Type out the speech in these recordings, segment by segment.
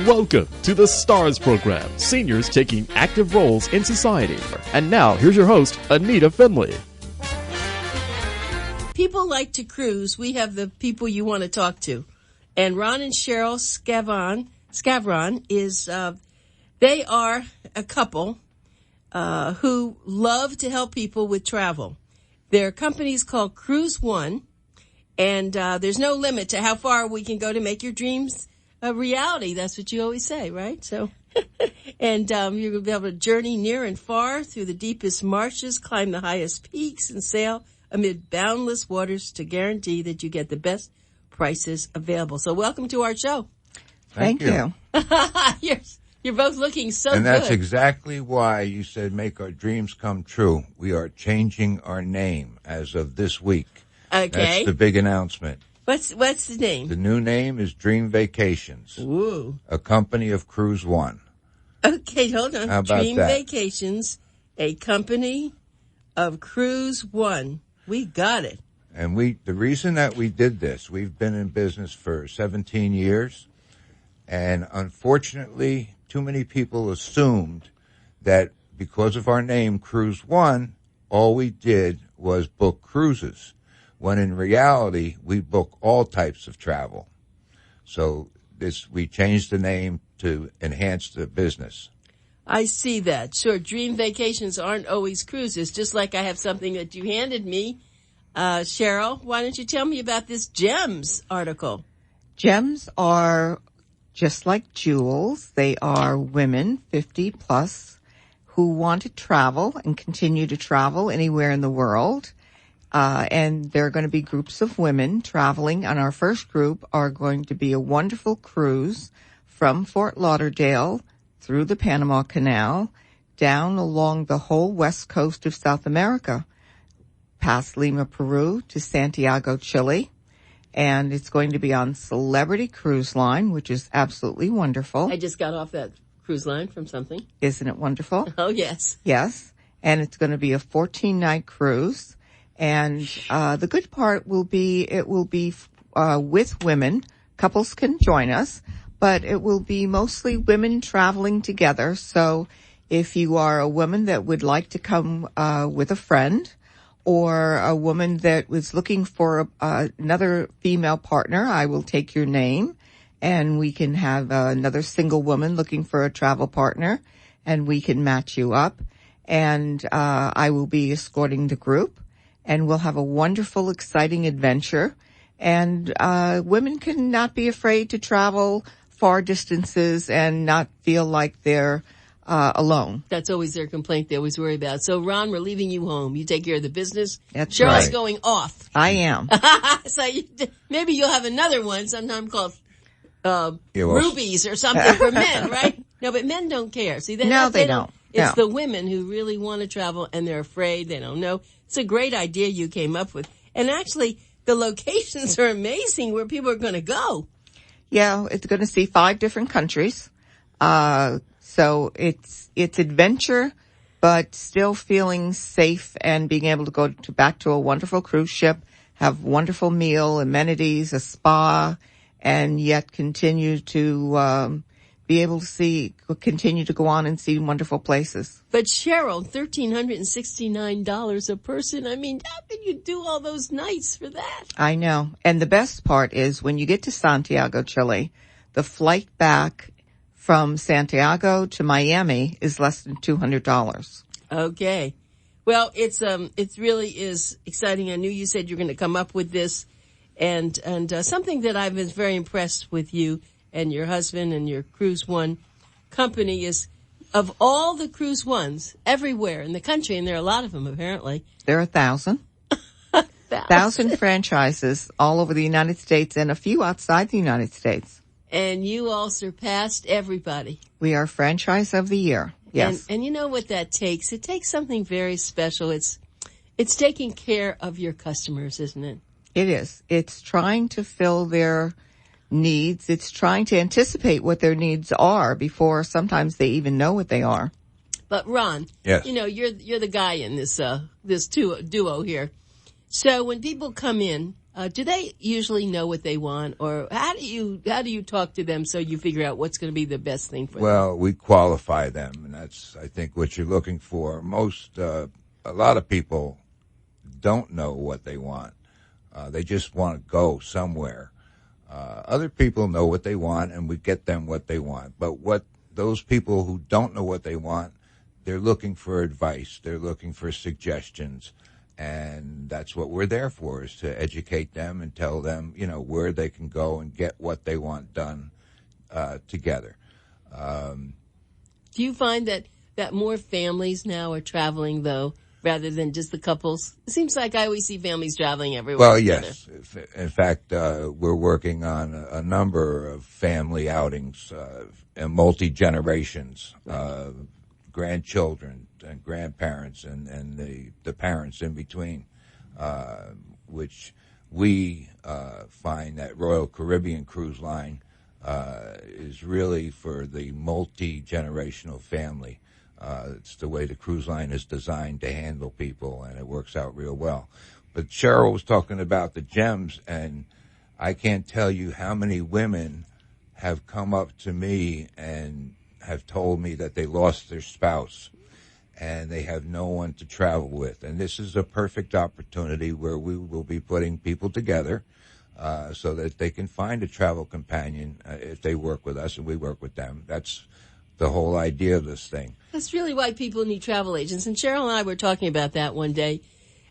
Welcome to the STARS program, seniors taking active roles in society. And now, here's your host, Anita Finley. People like to cruise. We have the people you want to talk to. And Ron and Cheryl Scavron is, they are a couple who love to help people with travel. Their company is called CruiseOne, and there's no limit to how far we can go to make your dreams a reality. That's what you always say, right? So, and you're going to be able to journey near and far through the deepest marshes, climb the highest peaks, and sail amid boundless waters to guarantee that you get the best prices available. So welcome to our show. Thank you. You're both looking so good. And that's exactly why you said make our dreams come true. We are changing our name as of this week. Okay. That's the big announcement. What's the name? The new name is Dream Vacations. Ooh. A company of CruiseOne. Okay, hold on. How about Dream that? Vacations, a company of CruiseOne. We got it. And the reason that we did this, we've been in business for 17 years. And unfortunately, too many people assumed that because of our name, CruiseOne, all we did was book cruises, when in reality, we book all types of travel. So we changed the name to enhance the business. I see that. Sure, dream vacations aren't always cruises, just like I have something that you handed me. Cheryl, why don't you tell me about this GEMS article? GEMS are just like jewels. They are women 50 plus who want to travel and continue to travel anywhere in the world. And there are going to be groups of women traveling. And our first group are going to be a wonderful cruise from Fort Lauderdale through the Panama Canal down along the whole west coast of South America, past Lima, Peru to Santiago, Chile. And it's going to be on Celebrity Cruise Line, which is absolutely wonderful. I just got off that cruise line from something. Isn't it wonderful? Oh, yes. Yes. And it's going to be a 14-night cruise. And the good part will be it will be with women. Couples can join us, but it will be mostly women traveling together. So if you are a woman that would like to come with a friend, or a woman that was looking for another female partner, I will take your name, and we can have another single woman looking for a travel partner, and we can match you up. And I will be escorting the group, and we'll have a wonderful, exciting adventure. And women can not be afraid to travel far distances and not feel like they're alone. That's always their complaint they always worry about. So, Ron, we're leaving you home. You take care of the business. That's Cheryl's right. going off. I am. So maybe you'll have another one sometime called Yeah, well, Rubies or something for men, right? No, but men don't care. See, they don't. It's No. the women who really want to travel and they're afraid. They don't know. It's a great idea you came up with. And actually, the locations are amazing where people are going to go. Yeah, it's going to see 5 different countries. So it's adventure, but still feeling safe and being able to go back to a wonderful cruise ship, have wonderful meal, amenities, a spa, and yet continue to be able to continue to go on and see wonderful places. But Cheryl, $1,369 a person. I mean, how can you do all those nights for that? I know. And the best part is when you get to Santiago, Chile, the flight back from Santiago to Miami is less than $200. Okay. Well, it really is exciting. I knew you said you're going to come up with this, and something that I've been very impressed with you and your husband and your CruiseOne company is, of all the CruiseOnes everywhere in the country, and there are a lot of them apparently. There are 1,000. 1,000 franchises all over the United States and a few outside the United States. And you all surpassed everybody. We are Franchise of the Year. Yes. And you know what that takes? It takes something very special. It's taking care of your customers, isn't it? It is. It's trying to fill their needs. It's trying to anticipate what their needs are before sometimes they even know what they are. But Ron, yes. You know, you're the guy in this duo here. So when people come in, Do they usually know what they want, or how do you talk to them so you figure out what's going to be the best thing for them? Well, we qualify them, and that's, I think, what you're looking for. A lot of people don't know what they want. They just want to go somewhere. Other people know what they want, and we get them what they want. But what those people who don't know what they want, they're looking for advice. They're looking for suggestions. And that's what we're there for, is to educate them and tell them, where they can go and get what they want done together. Do you find that more families now are traveling, though, rather than just the couples? It seems like I always see families traveling everywhere. Well, yes. In fact, we're working on a number of family outings and multi-generations, grandchildren and grandparents and the parents in between, which we find that Royal Caribbean Cruise Line is really for the multi-generational family. It's the way the cruise line is designed to handle people, and it works out real well. But Cheryl was talking about the gems, and I can't tell you how many women have come up to me and have told me that they lost their spouse and they have no one to travel with. And this is a perfect opportunity where we will be putting people together so that they can find a travel companion if they work with us and we work with them. That's the whole idea of this thing. That's really why people need travel agents. And Cheryl and I were talking about that one day.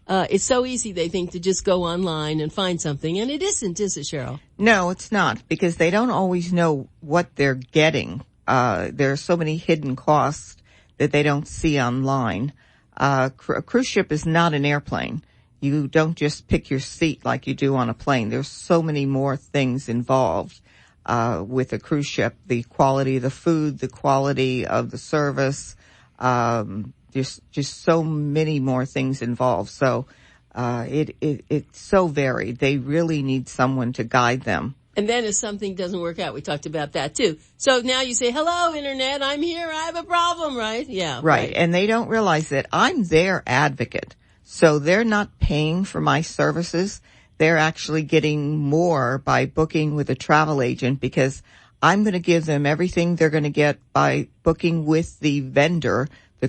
It's so easy, they think, to just go online and find something. And it isn't, is it, Cheryl? No, it's not, because they don't always know what they're getting. There are so many hidden costs that they don't see online. A cruise ship is not an airplane. You don't just pick your seat like you do on a plane. There's so many more things involved with a cruise ship. The quality of the food, the quality of the service, just so many more things involved. So it's so varied. They really need someone to guide them. And then if something doesn't work out, we talked about that too. So now you say, hello, Internet, I'm here, I have a problem, right? Yeah. Right. And they don't realize that I'm their advocate. So they're not paying for my services. They're actually getting more by booking with a travel agent, because I'm going to give them everything they're going to get by booking with the vendor, the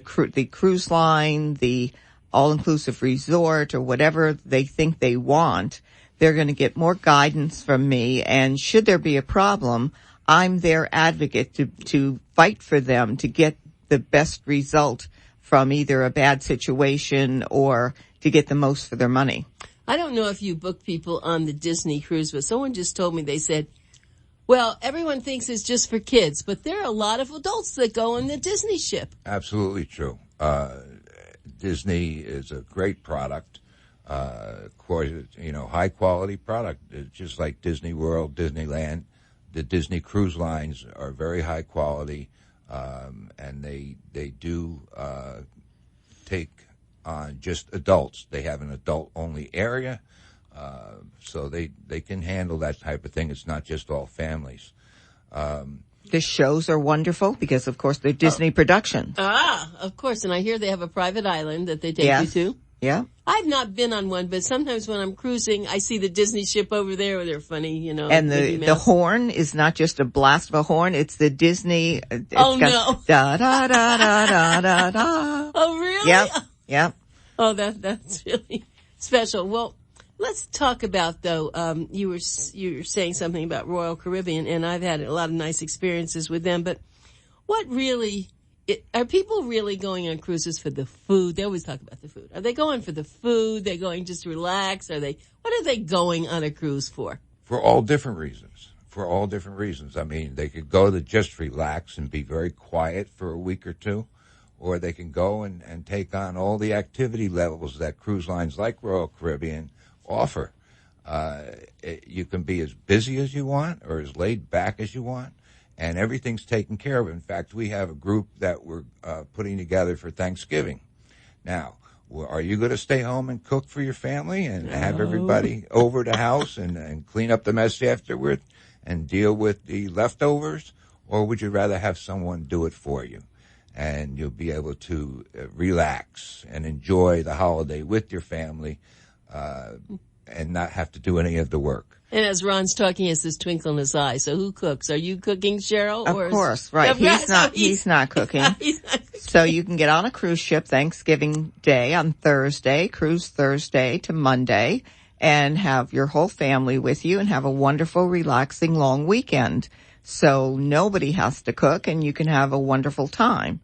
cruise line, the all-inclusive resort, or whatever they think they want. They're going to get more guidance from me, and should there be a problem, I'm their advocate to fight for them to get the best result from either a bad situation or to get the most for their money. I don't know if you book people on the Disney cruise, but someone just told me, they said, well, everyone thinks it's just for kids, but there are a lot of adults that go on the Disney ship. Absolutely true. Disney is a great product. Of course, high quality product. It's just like Disney World, Disneyland. The Disney cruise lines are very high quality, and they do take on just adults. They have an adult only area, so they can handle that type of thing. It's not just all families. The shows are wonderful because, of course, they're Disney productions. Of course. And I hear they have a private island that they take you to. Yeah. I've not been on one, but sometimes when I'm cruising, I see the Disney ship over there, or they're funny, And the horn is not just a blast of a horn; it's the Disney. No! Da da da da da da da. Oh, really? Yep. Oh, that's really special. Well, let's talk about, though. You were saying something about Royal Caribbean, and I've had a lot of nice experiences with them. But what really? Are people really going on cruises for the food? They always talk about the food. Are they going for the food? They're going just to relax? What are they going on a cruise for? For all different reasons. I mean, they could go to just relax and be very quiet for a week or two, or they can go and take on all the activity levels that cruise lines like Royal Caribbean offer. You can be as busy as you want or as laid back as you want. And everything's taken care of. In fact, we have a group that we're putting together for Thanksgiving. Now, are you going to stay home and cook for your family and have everybody over the house and clean up the mess afterward and deal with the leftovers? Or would you rather have someone do it for you? And you'll be able to relax and enjoy the holiday with your family. and not have to do any of the work. And as Ron's talking, he has this twinkle in his eye. So who cooks? Are you cooking, Cheryl? Of course, right. He's not cooking. He's not cooking. So you can get on a cruise ship Thanksgiving Day on Thursday, cruise Thursday to Monday, and have your whole family with you and have a wonderful, relaxing, long weekend. So nobody has to cook, and you can have a wonderful time.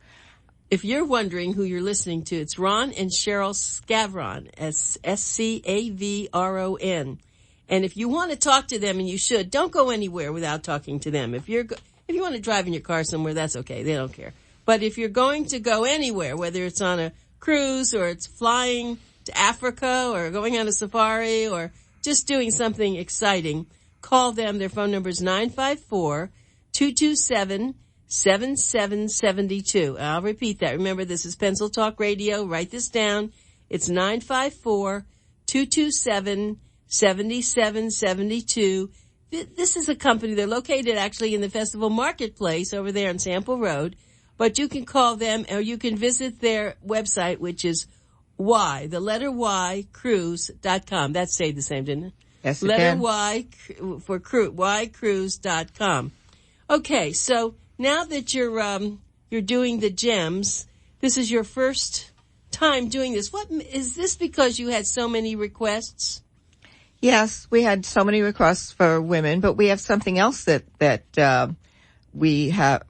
If you're wondering who you're listening to, it's Ron and Cheryl Scavron, Scavron. And if you want to talk to them, and you should, don't go anywhere without talking to them. If you want to drive in your car somewhere, that's okay. They don't care. But if you're going to go anywhere, whether it's on a cruise or it's flying to Africa or going on a safari or just doing something exciting, call them. Their phone number is 954-227-7772. I'll repeat that. Remember, this is Pencil Talk Radio. Write this down. It's 954-227-7772. This is a company. They're located actually in the Festival Marketplace over there on Sample Road. But you can call them or you can visit their website, which is cruise.com. That stayed the same, didn't it? Yes, letter Y for ycruise.com. Okay, so now that you're doing the gems, this is your first time doing this. What is this because you had so many requests? Yes, we had so many requests for women, but we have something else that we have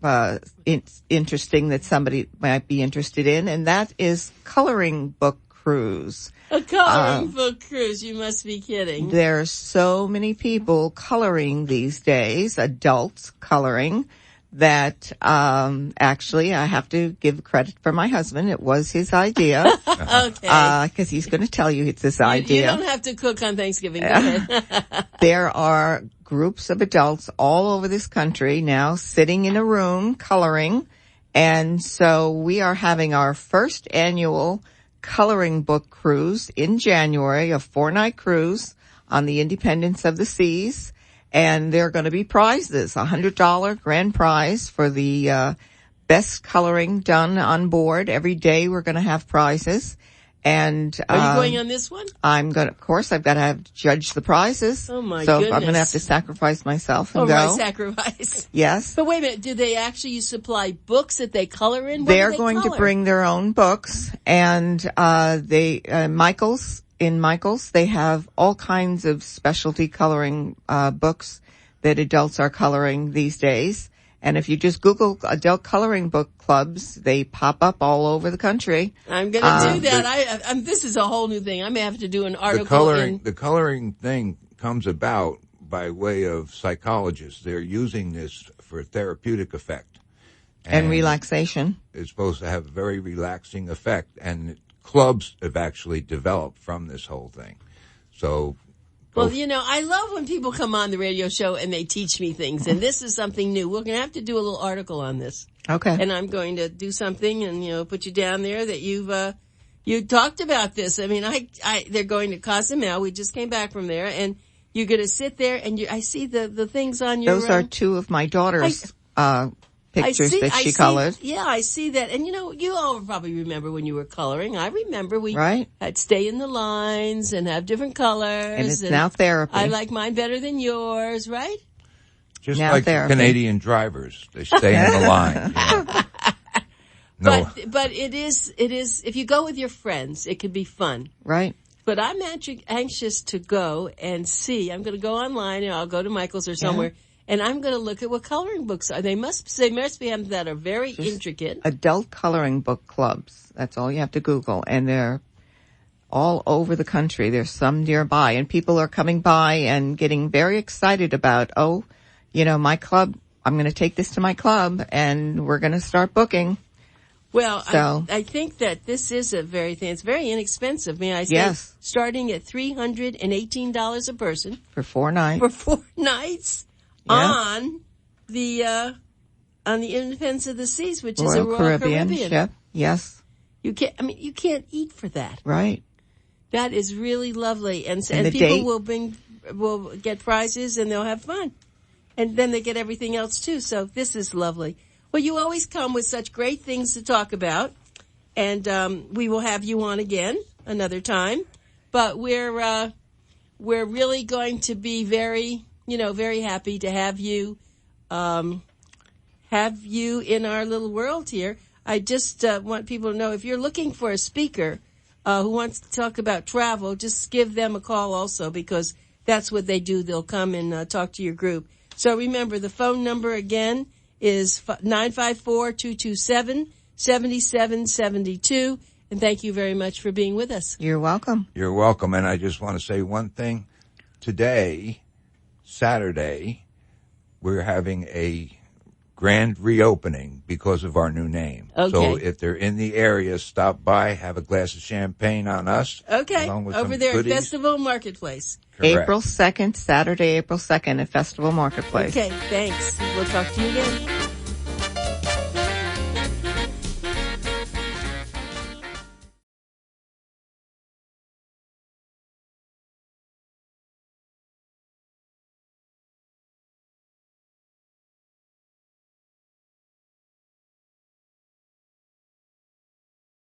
interesting that somebody might be interested in, and that is coloring book cruise. A coloring book cruise, you must be kidding. There are so many people coloring these days, adults coloring, that actually I have to give credit for my husband. It was his idea. Okay. Because he's going to tell you it's his idea. You don't have to cook on Thanksgiving. Go ahead. There are groups of adults all over this country now sitting in a room coloring. And so we are having our first annual coloring book cruise in January, a 4-night cruise on the Independence of the Seas. And there are going to be prizes, $100 grand prize for the best coloring done on board. Every day we're going to have prizes. And are you going on this one? I've got to judge the prizes. Oh my goodness. So goodness. I'm going to have to sacrifice myself and go. Right, sacrifice. Yes. But wait a minute, do they actually supply books that they color in? They're going to bring their own books, and Michael's, they have all kinds of specialty coloring books that adults are coloring these days. And if you just Google adult coloring book clubs, they pop up all over the country. I'm going to do that. This is a whole new thing. I may have to do an article. The coloring thing comes about by way of psychologists. They're using this for therapeutic effect. And relaxation. It's supposed to have a very relaxing effect. And clubs have actually developed from this whole thing. So, well, I love when people come on the radio show and they teach me things, and this is something new. We're going to have to do a little article on this. Okay. And I'm going to do something and, put you down there that you talked about this. I mean, they're going to Cozumel. We just came back from there, and you're going to sit there and I see the things on your. Those are two of my daughter's, pictures that she colored. Yeah, I see that. And you all probably remember when you were coloring. I remember we had stay in the lines and have different colors. And it's now therapy. I like mine better than yours, right? Just now like therapy. Canadian drivers. They stay in the line. No. But it is, if you go with your friends, it could be fun. Right. But I'm actually anxious to go and see. I'm going to go online and I'll go to Michael's or somewhere. Yeah. And I'm going to look at what coloring books are. They must be them that are very intricate. Adult coloring book clubs. That's all you have to Google. And they're all over the country. There's some nearby. And people are coming by and getting very excited about, my club, I'm going to take this to my club and we're going to start booking. Well, so, I think that this is it's very inexpensive. May I say? Yes. Starting at $318 a person. For 4 nights. For 4 nights. Yeah. On the Independence of the Seas, which is a Royal Caribbean ship. Yes. You can't eat for that. Right. That is really lovely. And people will get prizes and they'll have fun. And then they get everything else too. So this is lovely. Well, you always come with such great things to talk about. And, we will have you on again another time. But we're we're really going to be very happy to have you in our little world here. I just want people to know, if you're looking for a speaker who wants to talk about travel, just give them a call also, because that's what they do. They'll come and talk to your group. So remember, the phone number again is 954-227-7772. And thank you very much for being with us. You're welcome. You're welcome. And I just want to say one thing. Today, Saturday, we're having a grand reopening because of our new name. Okay. So if they're in the area, stop by, have a glass of champagne on us. Okay. Along with Over some there goodies. at Festival Marketplace. Correct. April 2nd, Saturday, April 2nd at Festival Marketplace. Okay, thanks. We'll talk to you again.